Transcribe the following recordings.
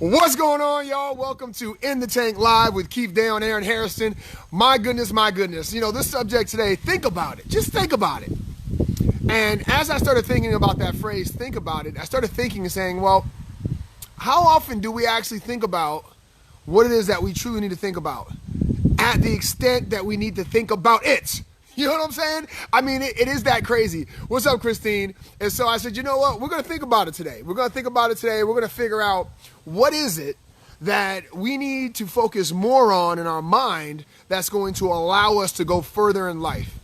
What's going on, y'all? Welcome to In the Tank Live with Keith, Deyo, and Aaron Hairston. My goodness, my goodness. You know, this subject today, think about it. Just think about it. And as I started thinking about that phrase, think about it, I started thinking and saying, well, how often do we actually think about what it is that we truly need to think about at the extent that we need to think about it? You know what I'm saying? I mean, it is that crazy. What's up, Christine? And so I said, you know what? We're going to think about it today. We're going to think about it today. We're going to figure out what is it that we need to focus more on in our mind that's going to allow us to go further in life.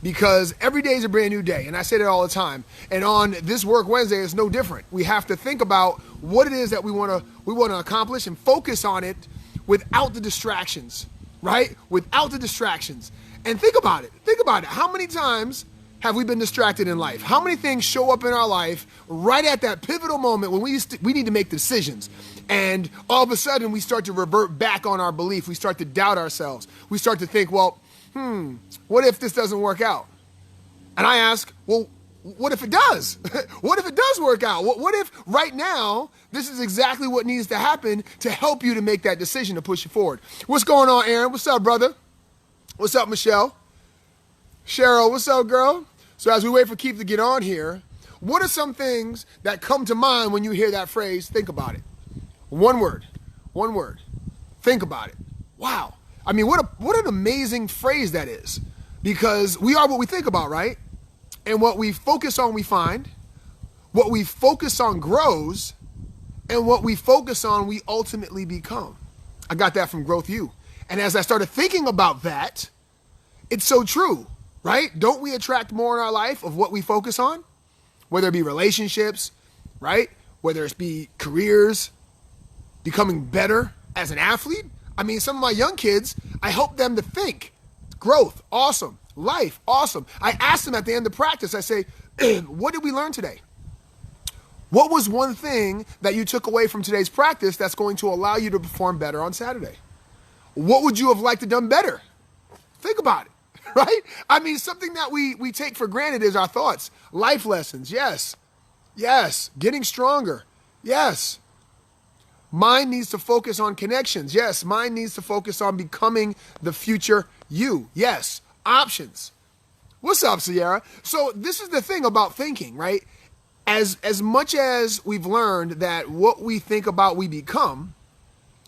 Because every day is a brand new day, and I say that all the time. And on this Work Wednesday, it's no different. We have to think about what it is that we want to accomplish and focus on it without the distractions, right? Without the distractions. And think about it. Think about it. How many times have we been distracted in life? How many things show up in our life right at that pivotal moment when we need to make decisions? And all of a sudden, we start to revert back on our belief. We start to doubt ourselves. We start to think, well, what if this doesn't work out? And I ask, well, what if it does? What if it does work out? What if right now, this is exactly what needs to happen to help you to make that decision to push you forward? What's going on, Aaron? What's up, brother? What's up, Michelle? Cheryl, what's up, girl? So as we wait for Keith to get on here, what are some things that come to mind when you hear that phrase, think about it? One word. Think about it. Wow. I mean, what an amazing phrase that is. Because we are what we think about, right? And what we focus on, we find. What we focus on grows. And what we focus on, we ultimately become. I got that from Growth U. And as I started thinking about that, it's so true, right? Don't we attract more in our life of what we focus on? Whether it be relationships, right? Whether it be careers, becoming better as an athlete. I mean, some of my young kids, I help them to think. Growth, awesome. Life, awesome. I ask them at the end of practice, I say, what did we learn today? What was one thing that you took away from today's practice that's going to allow you to perform better on Saturday? What would you have liked to done better? Think about it, right? I mean, something that we take for granted is our thoughts. Life lessons, yes. Yes. Getting stronger, yes. Mind needs to focus on connections, yes. Mind needs to focus on becoming the future you, yes. Options. What's up, Sierra? So this is the thing about thinking, right? As much as we've learned that what we think about, we become,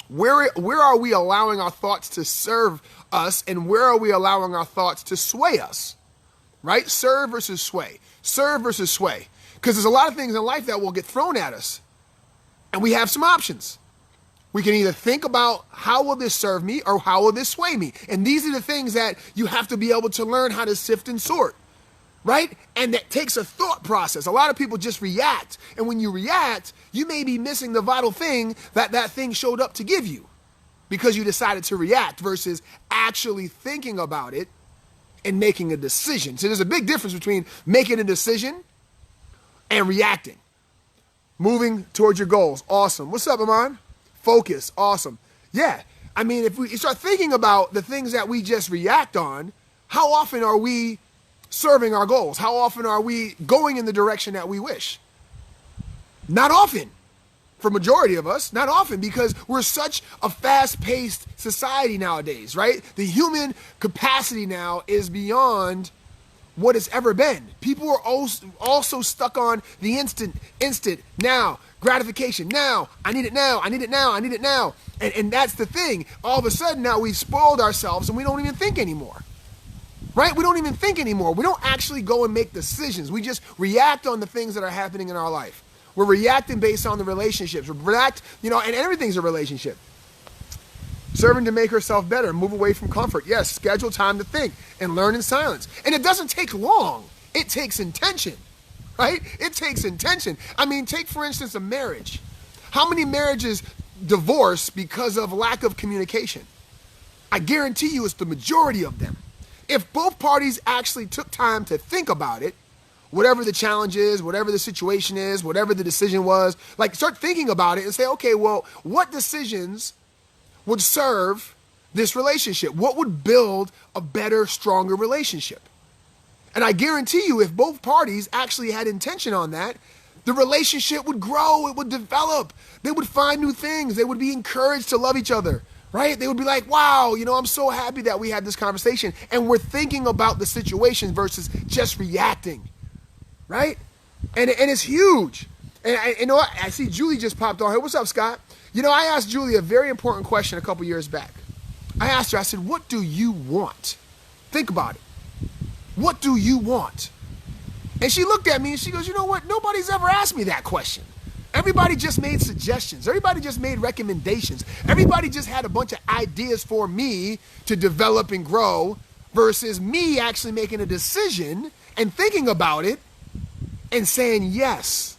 where are we allowing our thoughts to serve us, and where are we allowing our thoughts to sway us, right? Serve versus sway. Serve versus sway. Because there's a lot of things in life that will get thrown at us, and we have some options. We can either think about how will this serve me or how will this sway me? And these are the things that you have to be able to learn how to sift and sort, right? And that takes a thought process. A lot of people just react. And when you react, you may be missing the vital thing that thing showed up to give you because you decided to react versus actually thinking about it and making a decision. So there's a big difference between making a decision and reacting. Moving towards your goals. Awesome. What's up, Amon? Focus. Awesome. Yeah. I mean, if we start thinking about the things that we just react on, how often are we serving our goals? How often are we going in the direction that we wish? Not often. For majority of us, not often, because we're such a fast-paced society nowadays, right? The human capacity now is beyond what it's ever been. People are also stuck on the instant, now, gratification, now, I need it now, I need it now, I need it now. And that's the thing. All of a sudden now we've spoiled ourselves and we don't even think anymore. Right? We don't even think anymore. We don't actually go and make decisions. We just react on the things that are happening in our life. We're reacting based on the relationships. We react, and everything's a relationship. Serving to make herself better, move away from comfort. Yes, schedule time to think and learn in silence. And it doesn't take long. It takes intention, right? It takes intention. I mean, take, for instance, a marriage. How many marriages divorce because of lack of communication? I guarantee you it's the majority of them. If both parties actually took time to think about it, whatever the challenge is, whatever the situation is, whatever the decision was, like start thinking about it and say, okay, well, what decisions would serve this relationship? What would build a better, stronger relationship? And I guarantee you, if both parties actually had intention on that, the relationship would grow, it would develop. They would find new things. They would be encouraged to love each other, right? They would be like, wow, I'm so happy that we had this conversation. And we're thinking about the situation versus just reacting, right? And it's huge. And I see Julie just popped on here. What's up, Scott? I asked Julie a very important question a couple years back. I asked her, I said, what do you want? Think about it. What do you want? And she looked at me and she goes, you know what? Nobody's ever asked me that question. Everybody just made suggestions. Everybody just made recommendations. Everybody just had a bunch of ideas for me to develop and grow versus me actually making a decision and thinking about it and saying yes.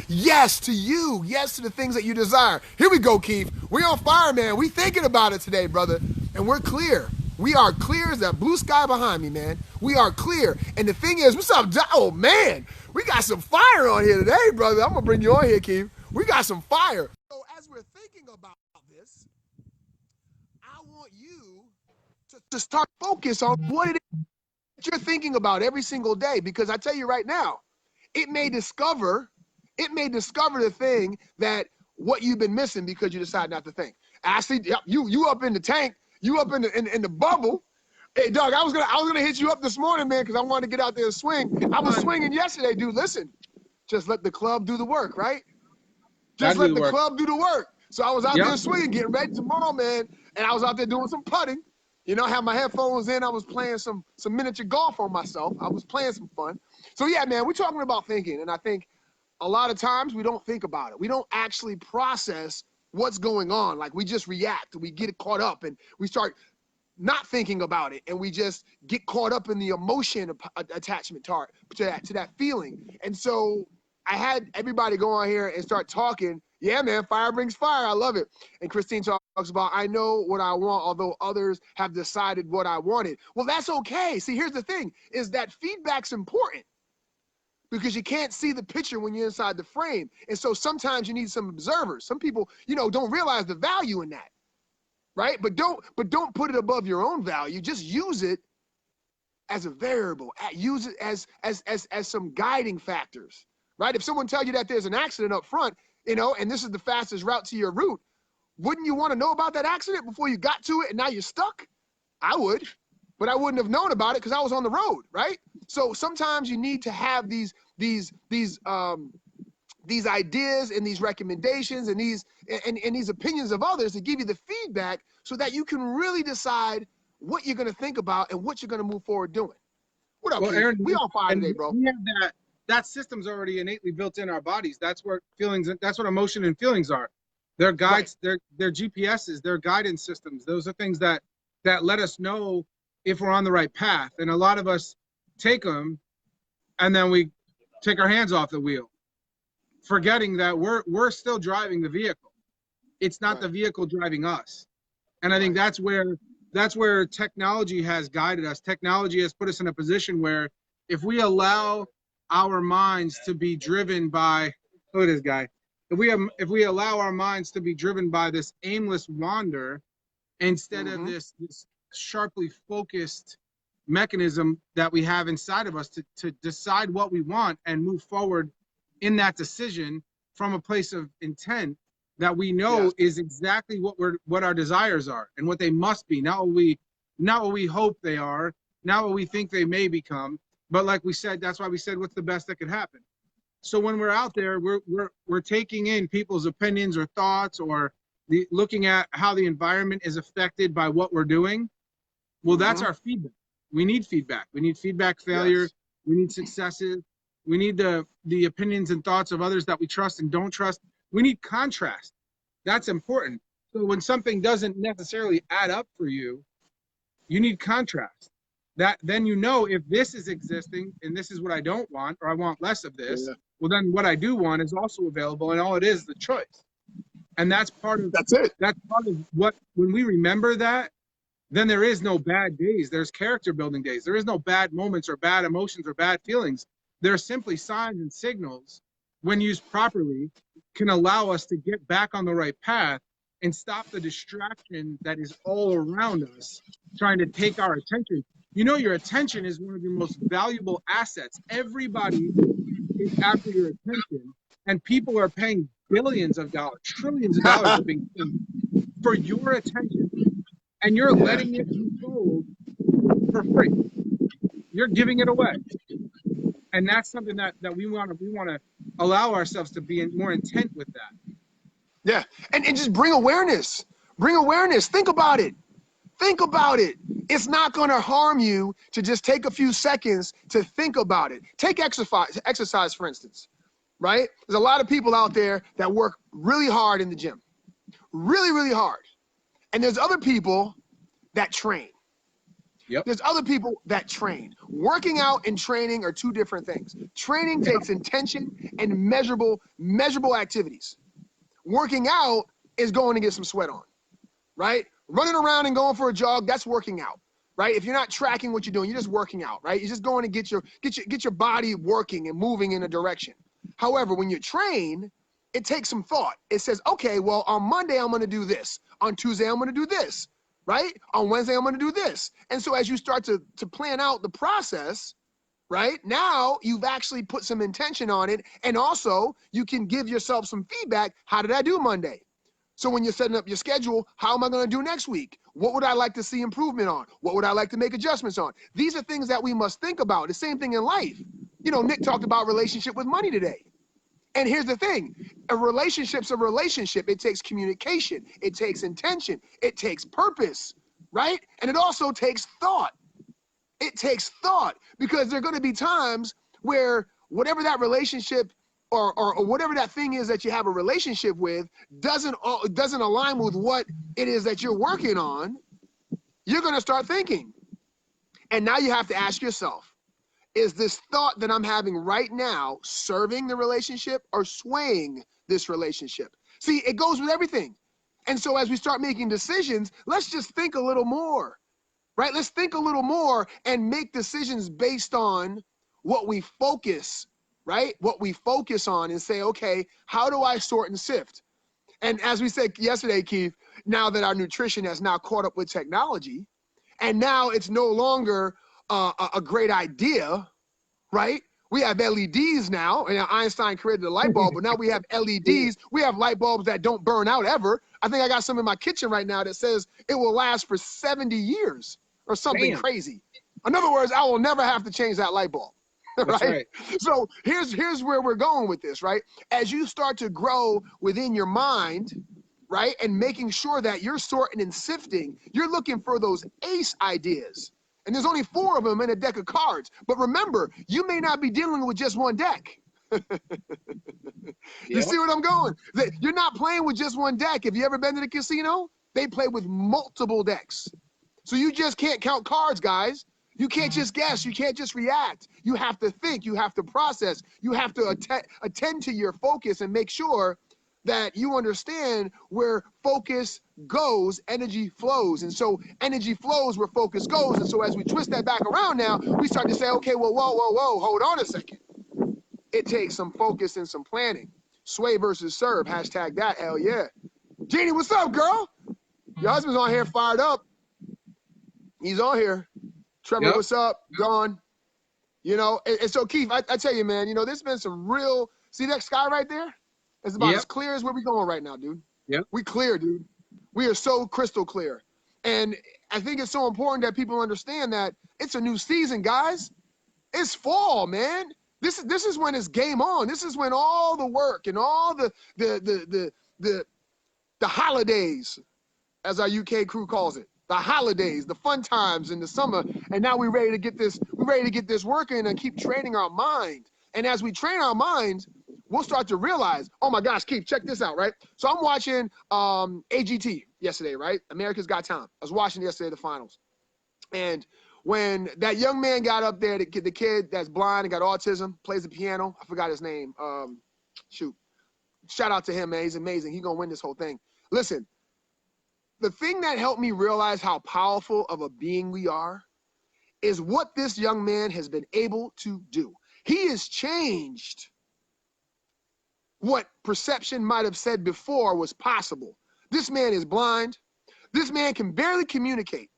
Yes to you. Yes to the things that you desire. Here we go, Keith. We on fire, man. We thinking about it today, brother. And we're clear. We are clear as that blue sky behind me, man. We are clear. And the thing is, what's up, oh, man, we got some fire on here today, brother. I'm going to bring you on here, Keith. We got some fire. So as we're thinking about this, I want you to start focus on what it is that you're thinking about every single day. Because I tell you right now, it may discover the thing that what you've been missing because you decide not to think. Actually, you up in the tank. You up in the bubble. Hey, Doug, I was gonna hit you up this morning, man, because I wanted to get out there and swing. I was swinging yesterday, dude. Listen, just let the club do the work, right? Just let the club do the work. So I was out there swinging, getting ready tomorrow, man, and I was out there doing some putting. I had my headphones in. I was playing some miniature golf on myself. I was playing some fun. So yeah, man, we're talking about thinking, and I think a lot of times we don't think about it. We don't actually process what's going on. Like we just react, we get caught up and we start not thinking about it. And we just get caught up in the emotion attachment to that feeling. And so I had everybody go on here and start talking. Yeah, man, fire brings fire. I love it. And Christine talks about, I know what I want, although others have decided what I wanted. Well, that's okay. See, here's the thing is that feedback's important. Because you can't see the picture when you're inside the frame. And so sometimes you need some observers. Some people, don't realize the value in that, right? But don't put it above your own value. Just use it as a variable. Use it as some guiding factors, right? If someone tells you that there's an accident up front, and this is the fastest route to your route, wouldn't you want to know about that accident before you got to it and now you're stuck? I would. But I wouldn't have known about it because I was on the road, right? So sometimes you need to have these ideas and these recommendations and these opinions of others to give you the feedback so that you can really decide what you're going to think about and what you're going to move forward doing. What up, Aaron? We on fire today, bro. We have that system's already innately built in our bodies. That's where that's what emotion and feelings are. They're guides, right. They're GPSs, they're guidance systems. Those are things that let us know if we're on the right path. And a lot of us take them and then we take our hands off the wheel, forgetting that we're still driving the vehicle. It's not the vehicle driving us. And I think that's where technology has guided us. Technology has put us in a position where if we allow our minds to be driven by, look at this guy. If we allow our minds to be driven by this aimless wander instead of this sharply focused mechanism that we have inside of us to decide what we want and move forward in that decision from a place of intent that we know is exactly what our desires are and what they must be, not what we hope they are, not what we think they may become, but like we said, that's why we said what's the best that could happen. So when we're out there, we're taking in people's opinions or thoughts or looking at how the environment is affected by what we're doing. Well, that's our feedback. We need feedback. We need feedback failure. Yes. We need successes. We need the opinions and thoughts of others that we trust and don't trust. We need contrast. That's important. So when something doesn't necessarily add up for you, you need contrast. Then you know if this is existing and this is what I don't want, or I want less of this, well, then what I do want is also available, and all it is the choice. And that's part of That's part of what, when we remember that, then there is no bad days. There's character building days. There is no bad moments or bad emotions or bad feelings. There are simply signs and signals, when used properly, can allow us to get back on the right path and stop the distraction that is all around us, trying to take our attention. You know, your attention is one of your most valuable assets. Everybody is after your attention, and people are paying billions of dollars, trillions of dollars are being spent for your attention, and you're letting it be sold for free. You're giving it away. And that's something that we want to allow ourselves to be more intent with that. Yeah, and just bring awareness. Bring awareness. Think about it. Think about it. It's not going to harm you to just take a few seconds to think about it. Take exercise, for instance, right? There's a lot of people out there that work really hard in the gym, really, really hard. And there's other people that train. Yep. There's other people that train. Working out and training are two different things. Training takes intention and measurable activities. Working out is going to get some sweat on, right? Running around and going for a jog, that's working out, right? If you're not tracking what you're doing, you're just working out, right? You're just going to get your body working and moving in a direction. However, when you train, it takes some thought. It says, okay, well, on Monday, I'm going to do this. On Tuesday, I'm going to do this, right? On Wednesday, I'm going to do this. And so as you start to plan out the process, right, now you've actually put some intention on it. And also you can give yourself some feedback. How did I do Monday? So when you're setting up your schedule, how am I going to do next week? What would I like to see improvement on? What would I like to make adjustments on? These are things that we must think about. The same thing in life. You know, Nick talked about relationship with money today. And here's the thing, a relationship's a relationship. It takes communication, it takes intention, it takes purpose, right? And it also takes thought. It takes thought, because there are going to be times where whatever that relationship or whatever that thing is that you have a relationship with doesn't align with what it is that you're working on. You're going to start thinking. And now you have to ask yourself, is this thought that I'm having right now serving the relationship or swaying this relationship? See, it goes with everything. And so as we start making decisions, let's just think a little more, right? Let's think a little more and make decisions based on what we focus, right? What we focus on, and say, okay, how do I sort and sift? And as we said yesterday, Keith, now that our nutrition has now caught up with technology, and now it's no longer a great idea, right? We have LEDs now, and Einstein created the light bulb, but now we have LEDs. We have light bulbs that don't burn out ever. I think I got some in my kitchen right now that says it will last for 70 years or something crazy. In other words, I will never have to change that light bulb. Right? So here's where we're going with this, right? As you start to grow within your mind, right, and making sure that you're sorting and sifting, you're looking for those ace ideas. And there's only 4 of them in a deck of cards. But remember, you may not be dealing with just one deck. You see what I'm going? You're not playing with just one deck. Have you ever been to the casino? They play with multiple decks. So you just can't count cards, guys. You can't just guess. You can't just react. You have to think. You have to process. You have to attend to your focus and make sure that you understand where focus goes, energy flows. And so energy flows where focus goes. And so as we twist that back around now, we start to say, okay, well, whoa, hold on a second. It takes some focus and some planning. Sway versus serve, hashtag that, hell yeah. Jeannie, what's up, girl? Your husband's on here fired up. He's on here. Trevor, what's up? Gone. You know, and so Keith, I tell you, man, you know, there's been some real, see that sky right there? It's about as clear as where we're going right now, dude. Yeah. We clear, dude. We are so crystal clear. And I think it's so important that people understand that it's a new season, guys. It's fall, man. This is when it's game on. This is when all the work and all the holidays, as our UK crew calls it, the holidays, the fun times in the summer, and now we're ready to get this working and keep training our mind. And as we train our minds, we'll start to realize, oh my gosh, Keith, check this out, right? So I'm watching AGT yesterday, right? America's Got Talent. I was watching yesterday the finals. And when that young man got up there, the kid that's blind and got autism, plays the piano, I forgot his name. Shoot. Shout out to him, man. He's amazing. He's going to win this whole thing. Listen, the thing that helped me realize how powerful of a being we are is what this young man has been able to do. He has changed what perception might have said before was possible. This man is blind. This man can barely communicate.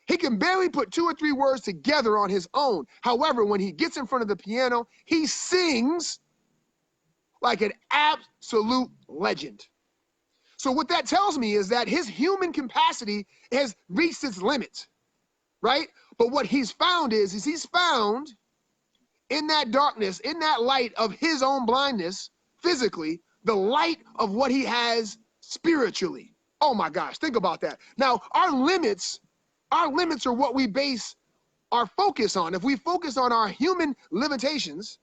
He can barely put 2 or 3 words together on his own. However, when he gets in front of the piano, he sings like an absolute legend. So what that tells me is that his human capacity has reached its limit, right? But what he's found is he's found in that darkness, in that light of his own blindness, physically, the light of what he has spiritually. Oh my gosh, think about that. Now, our limits are what we base our focus on. If we focus on our human limitations,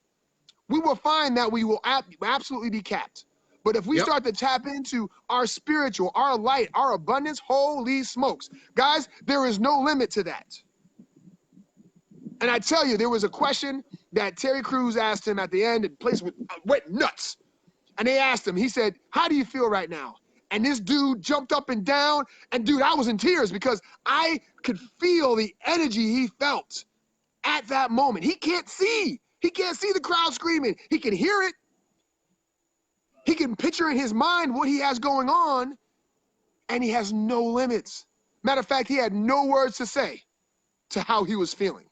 we will find that we will absolutely be capped. But if we start to tap into our spiritual, our light, our abundance, holy smokes. Guys, there is no limit to that. And I tell you, there was a question that Terry Crews asked him at the end, and the place went nuts. And they asked him, he said, how do you feel right now? And this dude jumped up and down. And dude, I was in tears because I could feel the energy he felt at that moment. He can't see. He can't see the crowd screaming. He can hear it. He can picture in his mind what he has going on, and he has no limits. Matter of fact, he had no words to say to how he was feeling.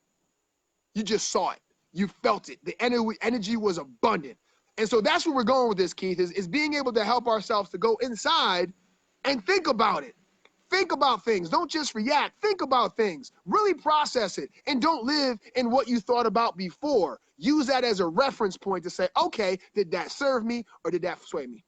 You just saw it. You felt it. The energy was abundant. And so that's where we're going with this, Keith, is being able to help ourselves to go inside and think about it. Think about things. Don't just react. Think about things. Really process it. And don't live in what you thought about before. Use that as a reference point to say, okay, did that serve me or did that sway me?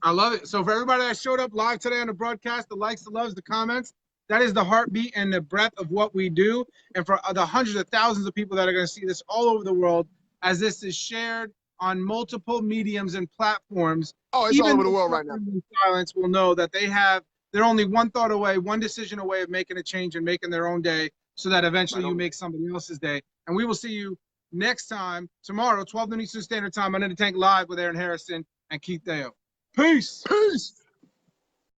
I love it. So for everybody that showed up live today on the broadcast, the likes, the loves, the comments, that is the heartbeat and the breath of what we do. And for the hundreds of thousands of people that are going to see this all over the world, as this is shared on multiple mediums and platforms. Oh, it's all over the world right now. Silence will know that they're only one thought away, one decision away of making a change and making their own day so that eventually you make somebody else's day. And we will see you next time, tomorrow, 12 noon Eastern Standard Time, on In the Tank Live with Aaron Hairston and Keith Deyo. Peace. Peace.